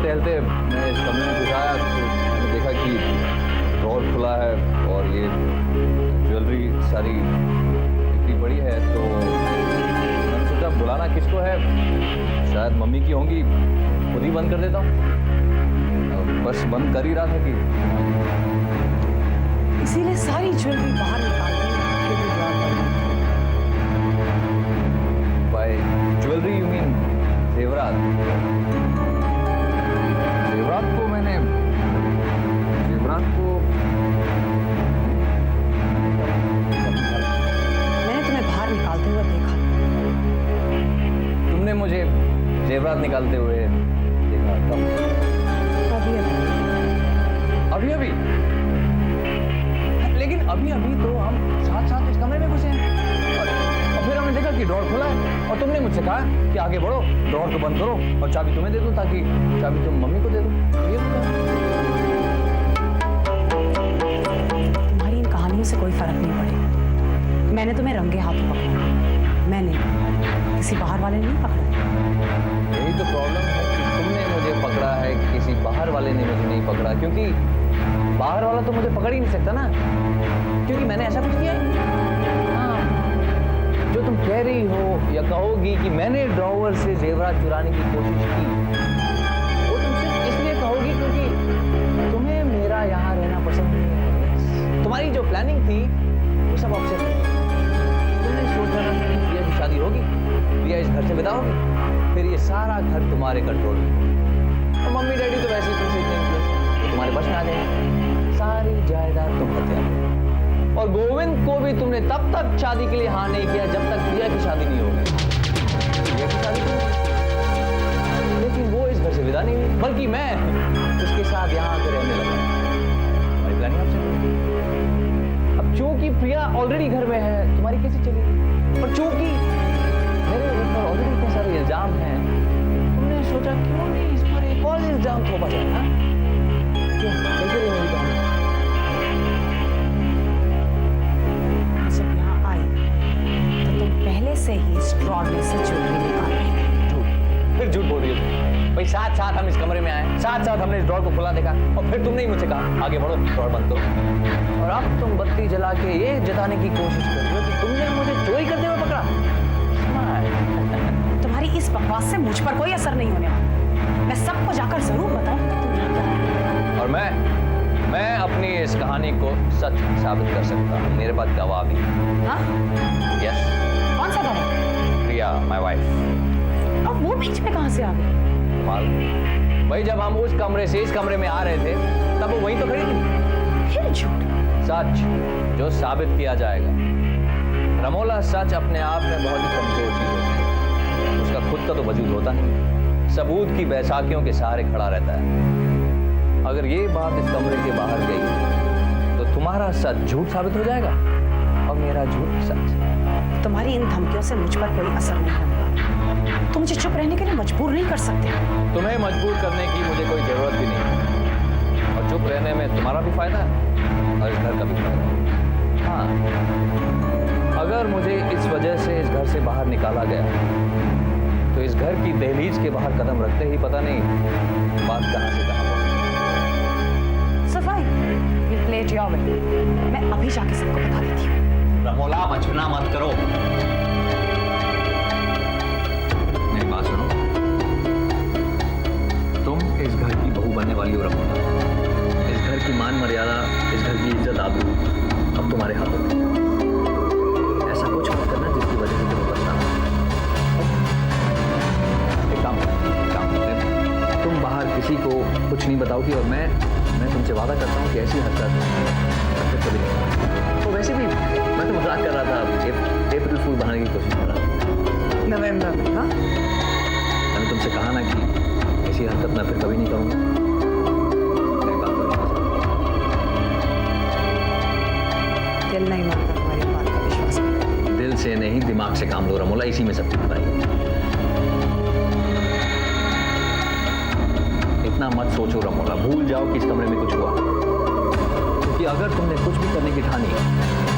टहलते मैं इस कमरे में घुस आया तो मैंने देखा कि ड्रॉर खुला है और ये ज्वेलरी सारी इतनी बड़ी है, तो मैंने सोचा बुलाना किसको है, शायद मम्मी की होंगी, खुद ही बंद कर देता हूँ। बस बंद कर ही रहा था कि इसीलिए सारी ज्वेलरी बाहर निकाल दी। बाय ज्वेलरी यू मीन जेवरात? जेवरात को मैंने तुम्हें बाहर निकालते हुए देखा। तुमने मुझे जेवरात निकालते हुए देखा कब? अभी अभी लेकिन अभी तो हम साथ साथ इस कमरे में घुसे हैं और फिर हमने देखा कि ड्रॉर खुला है और तुमने मुझसे कहा कि आगे बढ़ो, ड्रॉर को बंद करो और चाबी तुम्हें दे दूं ताकि चाबी तुम मम्मी को दे दो। ये तुम्हारी इन कहानियों से कोई फर्क नहीं पड़ेगा। मैंने तुम्हें रंगे हाथों पकड़ा, मैंने किसी बाहर वाले ने नहीं पकड़ा। यही तो प्रॉब्लम है कि तुमने मुझे पकड़ा है, किसी बाहर वाले ने मुझे नहीं पकड़ा, क्योंकि बाहर वाला तो मुझे पकड़ ही नहीं सकता ना, क्योंकि मैंने ऐसा कुछ किया है। हाँ, जो तुम कह रही हो या कहोगी कि मैंने ड्रॉवर से जेवरात चुराने की कोशिश की, वो तुम सिर्फ इसलिए कहोगी क्योंकि तुम्हें मेरा यहाँ रहना पसंद नहीं है। तुम्हारी जो प्लानिंग थी वो सब अपसेट है। तुमने सोचा था कि प्रिया की शादी होगी, प्रिया इस घर से विदा होगी, फिर ये सारा घर तुम्हारे कंट्रोल में, और मम्मी डैडी तो वैसे ही तुमसे इतने इन्फ्लुएंस, तुम्हारे पास में आ जाएंगे, सारी जायदाद तुम हथियार। और गोविंद को भी तुमने तब तक शादी के लिए हाँ नहीं किया जब तक प्रिया की शादी नहीं होगी। प्रिया की शादी तो, लेकिन वो इस घर से विदा नहीं हुई, बल्कि मैं उसके साथ यहाँ आकर रहने लगा। हमारी प्लानिंग आपसे अब चूंकि प्रिया ऑलरेडी घर में है, तुम्हारी कैसे चलेगी? और चूंकि मेरे ऊपर ऑलरेडी इतने सारे इल्जाम हैं, तुमने सोचा क्यों नहीं इस पर एक और इल्जाम थोपा जाए। हाँ, क्यों कैसे रही मेरी कहानी? जब यहाँ आई तो तुम पहले से ही इस ड्रॉर में से ज्वेलरी निकाल रही थी। झूठ, फिर झूठ बोल रही हो भाई। साथ साथ हम इस कमरे में आए, साथ साथ हमने इस ड्रॉर को खुला देखा, और फिर तुमने ही मुझसे कहा आगे बढ़ो, ड्रॉर बंद करो, और अब तुम बत्ती जला के ये जताने की कोशिश कर रही हो कि तुमने मुझे चोरी करते हुए पकड़ा। तुम्हारी इस बकवास से मुझ पर कोई असर नहीं होने वाला। मैं सबको जाकर जरूर बताऊं। और मैं अपनी इस कहानी को सच साबित कर सकता हूँ, मेरे पास गवाह भी। हाँ? यस। कौन सा गवाह? प्रिया, माय वाइफ। अब वो बीच में कहां से आ गई? भाई जब हम उस कमरे से इस कमरे में आ रहे थे तब वो वहीं तो खड़ी थी। फिर झूठ। सच जो साबित किया जाएगा। रमोला, सच अपने आप में बहुत ही कमजोर चीज होती है, उसका खुद का तो वजूद होता नहीं, सबूत की बैसाखियों के सहारे खड़ा रहता है। अगर ये बात इस कमरे के बाहर गई तो तुम्हारा सच झूठ साबित हो जाएगा और मेरा झूठ सच। तुम्हारी इन धमकियों से मुझ पर कोई असर नहीं होगा। तुम मुझे चुप रहने के लिए मजबूर नहीं कर सकते। तुम्हें मजबूर करने की मुझे कोई जरूरत भी नहीं, और चुप रहने में तुम्हारा भी फायदा है और इस घर का भी फायदा है। हाँ, अगर मुझे इस वजह से इस घर से बाहर निकाला गया तो इस घर की दहलीज के बाहर कदम रखते ही पता नहीं बात कहां से कहां पहुंची। So fine, you play it your way. मैं अभी जाके सबको बता देती हूँ। रमोला, मचना मत करो। मेरी बात सुनो, तुम इस घर की बहू बनने वाली हो रमोला। इस घर की मान मर्यादा, इस घर की इज्जत आबरू अब तुम्हारे हाथों में। ऐसा कुछ मत करना जिसकी वजह से तुम्हें पछताना। एक काम तुम बाहर किसी को कुछ नहीं बताओगी, और मैं तुमसे वादा करता हूँ कि ऐसी हरकत कभी नहीं। तो वैसे भी मैं तो मजाक कर रहा था, अप्रैल फूल बनाने की कोशिश कर रहा था। नवंबर में? हाँ, मैंने तुमसे कहा ना कि ऐसी हरकत मैं फिर कभी नहीं करूँगा। मेरी बात पर विश्वास करो। दिल नहीं मानता तुम्हारी बात का विश्वास करो। दिल से नहीं, दिमाग से काम लो रमोला, इसी में सब ठीक है। इतना मत सोचो रमोला, भूल जाओ कि इस कमरे में कुछ हुआ, क्योंकि अगर तुमने कुछ भी करने की ठानी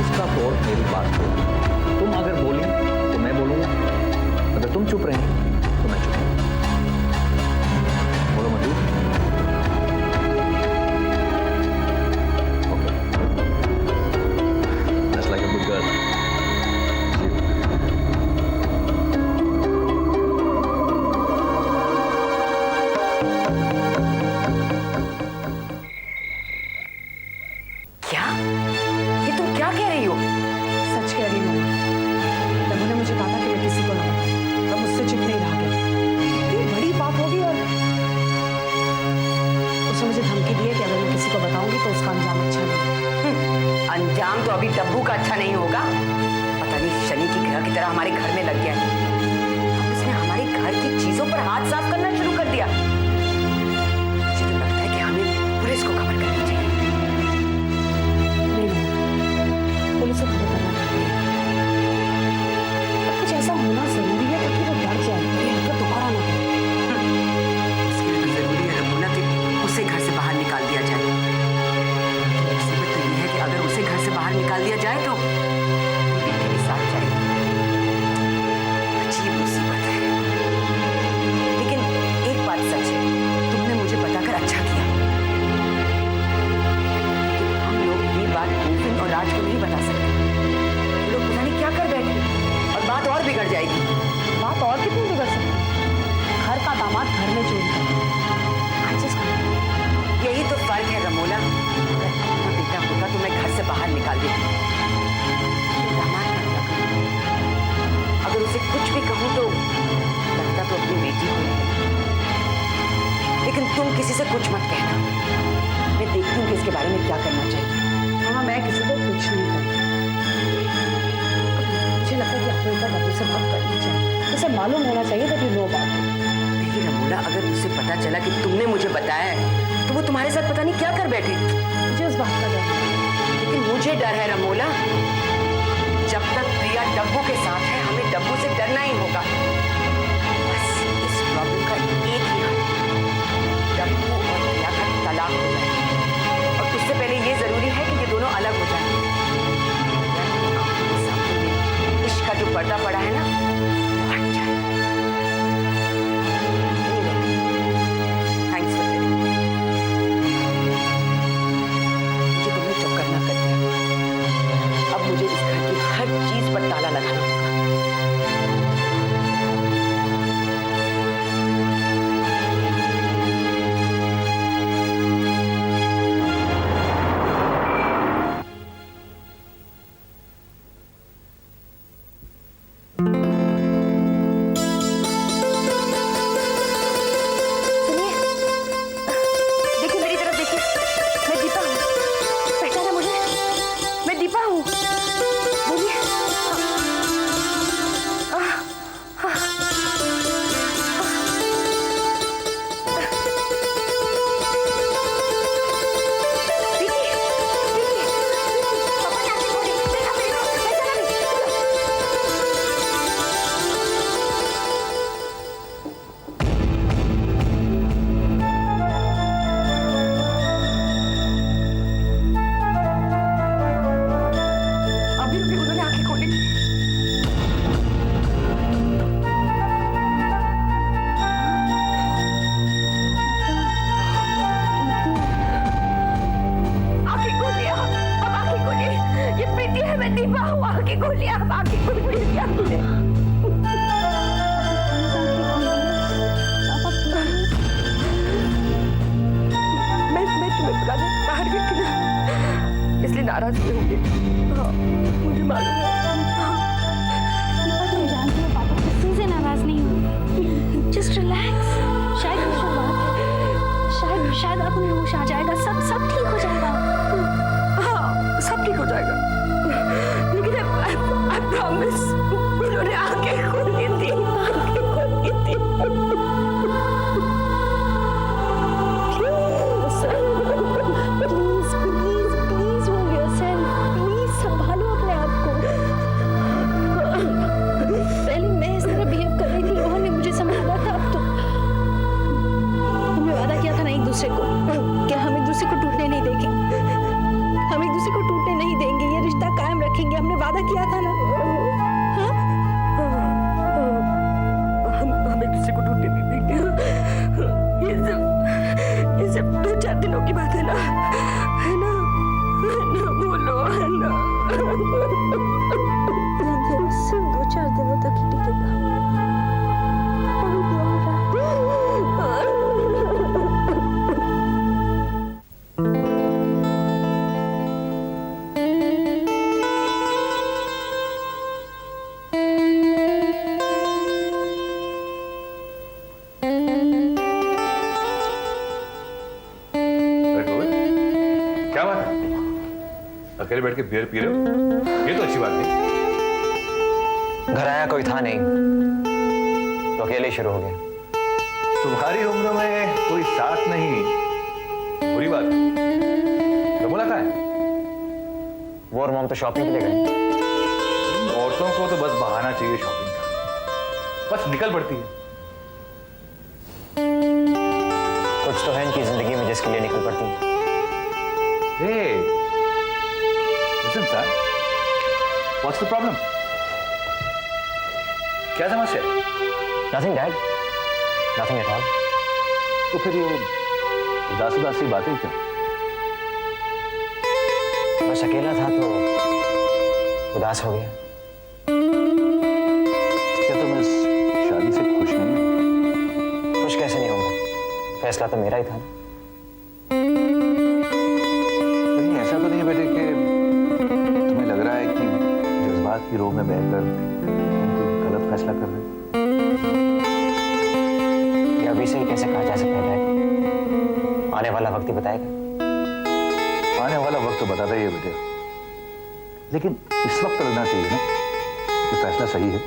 उसका तौर मेरे पास हो। तुम अगर बोली तो मैं बोलूंगा, अगर तुम चुप रहे तो मैं चुप। बोलो मजूर। क्या? ये तुम क्या कह रही हो? सच कह रही हूँ। रघु ने मुझे कहा था कि मैं किसी को ना बताऊं, तब मुझसे चुप नहीं रहा गया। इतनी बड़ी बात होगी और उसने मुझे धमकी दी है कि अगर मैं किसी को बताऊंगी तो उसका अंजाम अच्छा नहीं। अंजाम तो अभी डब्बू का अच्छा नहीं होगा। पता नहीं शनि की ग्रह की तरह हमारे घर में लग गया है। अब उसने हमारे घर की चीजों पर हाथ साफ करना शुरू कर दिया। मुझे तो लगता है कि हमें पुलिस को खबर करनी चाहिए। नहीं, पुलिस को खबर करना चाहिए। कुछ ऐसा होना जरूरी है ताकि वो डर जाए, ये हरकत दोबारा ना करे। इसके लिए तो जरूरी है रमोना कि उसे घर से बाहर निकाल दिया जाए। मुसीबत तो ये है कि अगर उसे घर से बाहर निकाल दिया जाए तो बेटी भी साथ जाएगी। अजीब मुसीबत है। लेकिन एक बात सच है, तुमने मुझे बताकर अच्छा किया। लेकिन हम लोग ये बात गोविंद और राज को नहीं बता सकते। वो लोग पता नहीं क्या कर बैठे और बात और बिगड़ जाएगी। बात और कितनी बिगड़ सकती है? घर का दामाद घर में चोरी करे। यही तो फर्क है रमोला। अगर अपना बेटा होता तो मैं घर से बाहर निकाल देती। दामाद का क्या करूं? अगर उसे कुछ भी कहूं तो लगता तो अपनी बेटी को ही है। लेकिन तुम किसी से कुछ मत कहना। मैं देखती हूँ कि इसके बारे में क्या करना चाहिए। हाँ, मैं किसी को कुछ नहीं करती। मुझे लगता है कि अपने ऊपर डब्बू से बात करनी चाहिए। उसे मालूम होना चाहिए that you know about it। नहीं रमोला, अगर उसे पता चला कि तुमने मुझे बताया है तो वो तुम्हारे साथ पता नहीं क्या कर बैठे। मुझे उस बात का डर है। लेकिन मुझे डर है रमोला। जब तक प्रिया डब्बू के साथ है हमें डब्बू से डरना ही होगा। बस इस प्रॉब्लम का एक ही हल, डब्बू और प्रिया का तलाक हो जाए। और उससे पहले ये जरूरी है कि ये दोनों अलग हो जाए। आंखों के सामने इश्क का जो पर्दा पड़ा है ना वो हट जाए। Thanks for telling. मुझे तुम्हें जो करना कर दिया। अब मुझे इस घर की हर चीज पर ताला लगाना होगा। सुनिए, देखिए मेरी तरफ देखिए। मैं दीपा हूँ। पहचाना मुझे? मैं दीपा हूँ। बोलिए। अभी अभी उन्होंने आंखें खोली। आंखें खोलिए, अब आंखें खोलिए। ये प्रीति है, मैं दीपा हूँ। आंखें खोलिए, अब आंखें खोलिए। क्या खोले? मैं तुम्हें बुलाने बाहर गई थी ना, इसलिए नाराज हुए होंगे। हाँ, मुझे मालूम है। तुम जानती हो पापा किसी से नाराज नहीं होंगे। Just relax. शायद अब उन्हें होश आ जाएगा। सब ठीक हो जाएगा। हाँ, सब ठीक हो जाएगा। लेकिन I promise, उन्होंने आंखें खोली थी। आंखें खोली थी। Please hold yourself. प्लीज संभालो अपने आप को। पहले मैं इस तरह बिहेव कर रही थी, रोहन ने मुझे संभाला था। अब तो हमने वादा किया था ना एक दूसरे को कि हम एक दूसरे को टूटने नहीं देंगे। हम एक दूसरे को टूटने नहीं देंगे। ये रिश्ता कायम रखेंगे। हमने वादा किया था ना। हाँ? हम एक दूसरे को टूटने नहीं देंगे। ये सब 2-4 दिनों की बात है ना। है ना? बोलो, है ना? सिर्फ 2-4 दिनों तक ही टिकेगा। और वो बोल रहा है। क्या बात है? अकेले बैठ के बियर पी रहे हो? ये तो अच्छी बात नहीं। घर आया कोई था नहीं तो अकेले ही शुरू हो गया। तुम्हारी उम्र में कोई साथ नहीं, बुरी बात है। रमोला कहाँ है? वो और मॉम तो शॉपिंग के लिए गए। औरतों को तो बस बहाना चाहिए शॉपिंग का, बस निकल पड़ती है। कुछ तो है इनकी जिंदगी में जिसके लिए निकल पड़ती है। Hey, listen, son. What's the problem? क्या समस्या है? Nothing dad, nothing at all. तो फिर ये उदासी बातें क्यों? बस अकेला था तो उदास हो गया। क्या तुम इस शादी से खुश नहीं हो? खुश कैसे नहीं होगा? फैसला तो मेरा ही था ना। कहीं ऐसा तो नहीं बेटे कि तुम्हें लग रहा है कि जज्बात की रोह में बहकर तुम कोई गलत फैसला कर रहे हो? ये अभी से ही कैसे कहा जा सकता है डैड? आने वाला वक्त ही बताएगा। आने वाला वक्त तो बताता ही है बेटे, लेकिन इस वक्त लगना चाहिए ना कि फैसला सही है।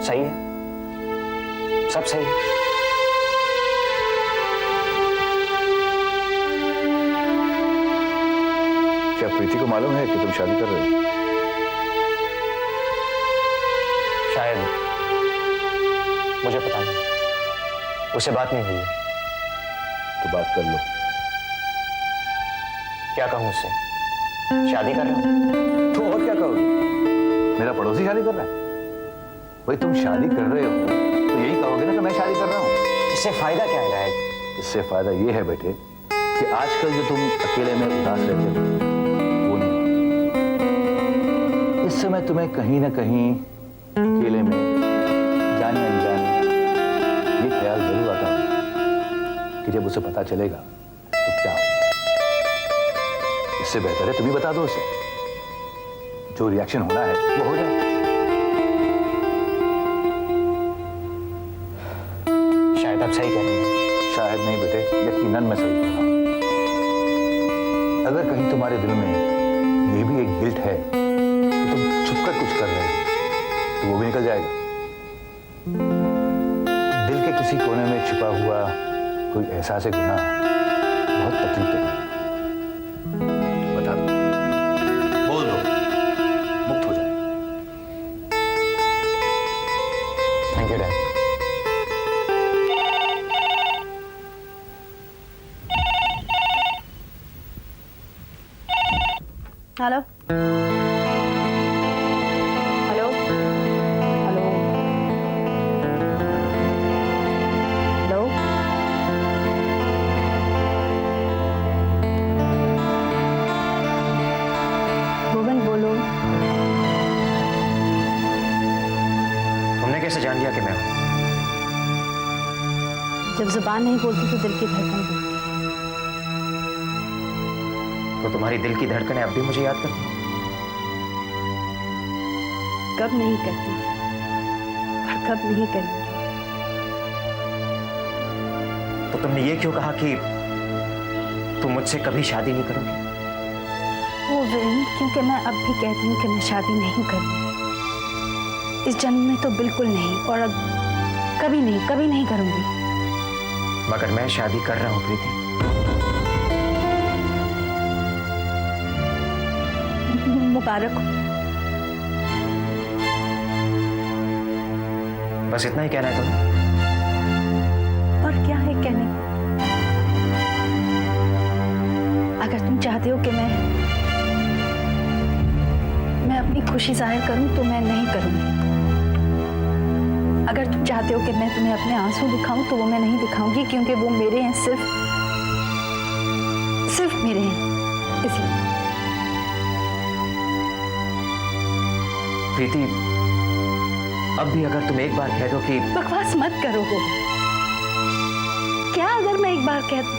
सही है, सब सही है। क्या प्रीति को मालूम है कि तुम शादी कर रहे हो? शायद, मुझे पता नहीं, उससे बात नहीं हुई है। तो बात कर लो। क्या कहूं उससे? शादी कर रहा हूं। तो और क्या कहोगे? मेरा पड़ोसी शादी कर रहा है? भाई तुम शादी कर रहे हो तो यही कहोगे ना कि मैं शादी कर रहा हूं। इससे फायदा क्या है डैड? इससे फायदा ये है बेटे कि आजकल जो तुम अकेले में उदास रहते हो वो नहीं। इस समय तुम्हें कहीं ना कहीं अकेले में जाने अनजाने ये ख्याल जरूर आता होगा कि जब उसे पता चलेगा तो क्या होगा। इससे बेहतर है तुम ही बता दो उसे, जो रिएक्शन होना है वो हो जाए। शायद आप सही कह रहे हैं। शायद नहीं बेटे, यकीनन मैं सही कह रहा हूं। अगर कहीं तुम्हारे दिल में ये भी एक गिल्ट है कि तुम छुपकर कुछ कर रहे हो तो वो भी निकल जाएगा। दिल के किसी कोने में छिपा हुआ कोई एहसास गुनाह बहुत तकलीफ देता है। बता दो, बोल दो, मुक्त हो जाए। Thank you dad. Hello hello hello hello Bhuvan बोलो। तुमने कैसे जान लिया कि मैं हूं? जब जुबान नहीं बोलती तो दिल की धड़कन बोलती। तो तुम्हारी दिल की धड़कनें अब भी मुझे याद करती हैं? कब नहीं करती और कब नहीं करेंगी। तो तुमने ये क्यों कहा कि तुम मुझसे कभी शादी नहीं करोगी? वो वीरेंद्र, क्योंकि मैं अब भी कहती हूँ कि मैं शादी नहीं करूँगी। इस जन्म में तो बिल्कुल नहीं, और अब कभी नहीं करूँगी। मगर मैं शादी कर रहा हूं प्रीति। मुबारक हो। बस इतना ही कहना है तुम्हें? और क्या है कहने को? अगर तुम चाहते हो कि मैं अपनी खुशी जाहिर करूं तो मैं नहीं करूंगी। अगर तुम चाहते हो कि मैं तुम्हें अपने आंसू दिखाऊं तो वो मैं नहीं दिखाऊंगी, क्योंकि वो मेरे हैं, सिर्फ मेरे हैं, इसलिए। प्रीति, अब भी अगर तुम एक बार कह दो कि बकवास मत करो। क्या अगर मैं एक बार कह दूं?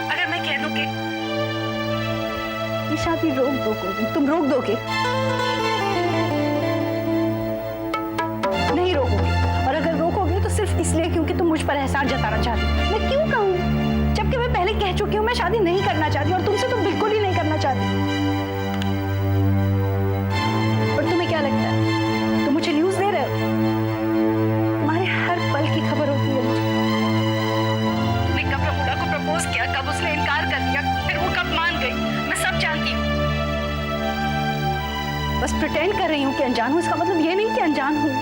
अगर मैं कह दूं कि ये शादी रोक दोगे, तुम रोक दोगे? नहीं रोकोगे, और अगर रोकोगे तो सिर्फ इसलिए क्योंकि तुम मुझ पर एहसान जताना चाहते हो। मैं क्यों कहूं? कह चुकी हूँ मैं शादी नहीं करना चाहती और तुमसे तो बिल्कुल ही नहीं करना चाहती। और तुम्हें क्या लगता है तुम मुझे न्यूज़ दे रहे हो? तुम्हारे हर पल की खबर होती है मुझे। तुमने कब रमूला को प्रपोज किया, कब उसने इनकार कर दिया, फिर वो कब मान गई, मैं सब जानती हूँ। बस प्रिटेंड कर रही हूँ कि अनजान हूँ, इसका मतलब ये नहीं कि अनजान हूँ।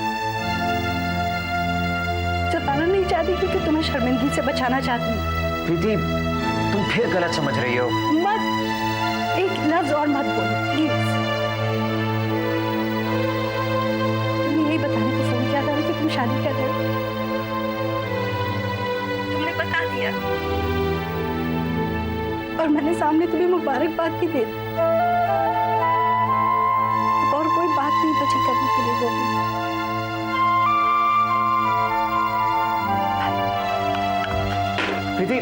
जताना नहीं चाहती क्योंकि तुम्हें शर्मिंदगी से बचाना चाहती हूँ। प्रीति, तुम फिर गलत समझ रही हो। मत एक लफ्ज और मत बोलो प्लीज। तुम्हें यही बताने को फोन किया था कि तुम शादी कर रहे हो। तुमने बता दिया और मैंने सामने तुम्हें मुबारकबाद भी दे दी। और कोई बात नहीं बची करने के लिए गोविंद। प्रीति,